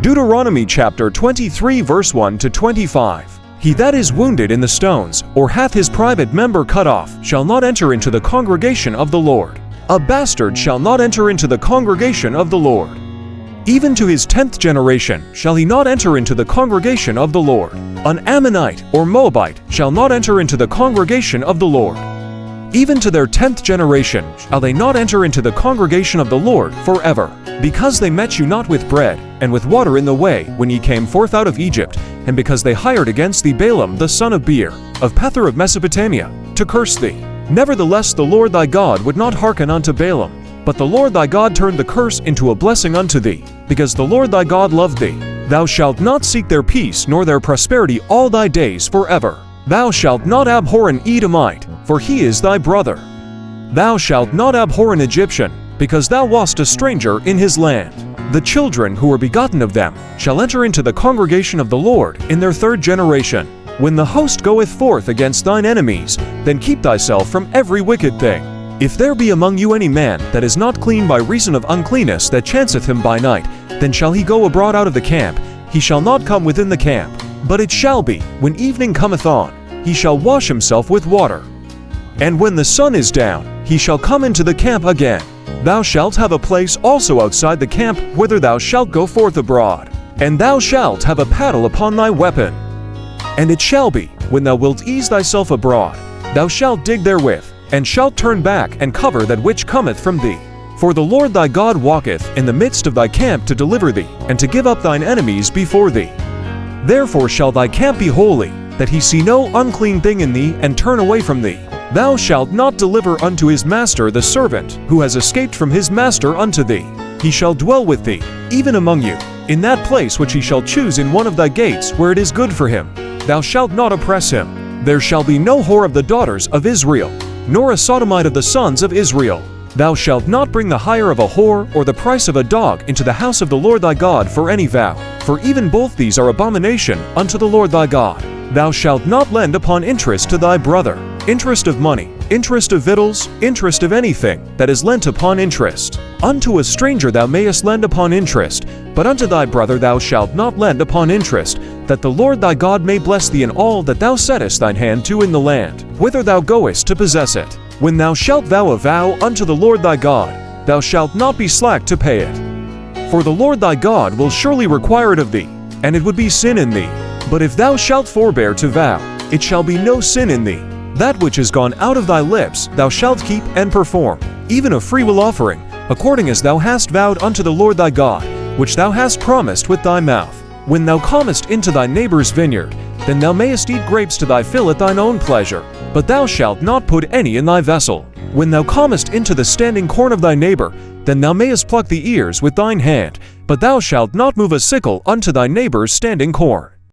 Deuteronomy chapter 23 verse 1 to 25. He that is wounded in the stones, or hath his private member cut off, shall not enter into the congregation of the Lord. A bastard shall not enter into the congregation of the Lord. Even to his 10th generation shall he not enter into the congregation of the Lord. An Ammonite or Moabite shall not enter into the congregation of the Lord. Even to their 10th generation shall they not enter into the congregation of the Lord forever, because they met you not with bread and with water in the way when ye came forth out of Egypt, and because they hired against thee Balaam the son of Beor, of Pethor of Mesopotamia, to curse thee. Nevertheless the Lord thy God would not hearken unto Balaam, but the Lord thy God turned the curse into a blessing unto thee, because the Lord thy God loved thee. Thou shalt not seek their peace nor their prosperity all thy days forever. Thou shalt not abhor an Edomite, for he is thy brother. Thou shalt not abhor an Egyptian, because thou wast a stranger in his land. The children who were begotten of them shall enter into the congregation of the Lord in their 3rd generation. When the host goeth forth against thine enemies, then keep thyself from every wicked thing. If there be among you any man that is not clean by reason of uncleanness that chanceth him by night, then shall he go abroad out of the camp, he shall not come within the camp. But it shall be, when evening cometh on, he shall wash himself with water. And when the sun is down, he shall come into the camp again. Thou shalt have a place also outside the camp whither thou shalt go forth abroad, and thou shalt have a paddle upon thy weapon. And it shall be, when thou wilt ease thyself abroad, thou shalt dig therewith, and shalt turn back and cover that which cometh from thee. For the Lord thy God walketh in the midst of thy camp to deliver thee, and to give up thine enemies before thee. Therefore shall thy camp be holy, that he see no unclean thing in thee, and turn away from thee. Thou shalt not deliver unto his master the servant, who has escaped from his master unto thee. He shall dwell with thee, even among you, in that place which he shall choose in one of thy gates where it is good for him. Thou shalt not oppress him. There shall be no whore of the daughters of Israel, nor a sodomite of the sons of Israel. Thou shalt not bring the hire of a whore or the price of a dog into the house of the Lord thy God for any vow, for even both these are abomination unto the Lord thy God. Thou shalt not lend upon interest to thy brother, interest of money, interest of victuals, interest of anything that is lent upon interest. Unto a stranger thou mayest lend upon interest, but unto thy brother thou shalt not lend upon interest, that the Lord thy God may bless thee in all that thou settest thine hand to in the land, whither thou goest to possess it. When thou shalt vow a vow unto the Lord thy God, thou shalt not be slack to pay it. For the Lord thy God will surely require it of thee, and it would be sin in thee. But if thou shalt forbear to vow, it shall be no sin in thee. That which is gone out of thy lips thou shalt keep and perform, even a freewill offering, according as thou hast vowed unto the Lord thy God, which thou hast promised with thy mouth. When thou comest into thy neighbor's vineyard, then thou mayest eat grapes to thy fill at thine own pleasure, but thou shalt not put any in thy vessel. When thou comest into the standing corn of thy neighbor, then thou mayest pluck the ears with thine hand, but thou shalt not move a sickle unto thy neighbor's standing corn.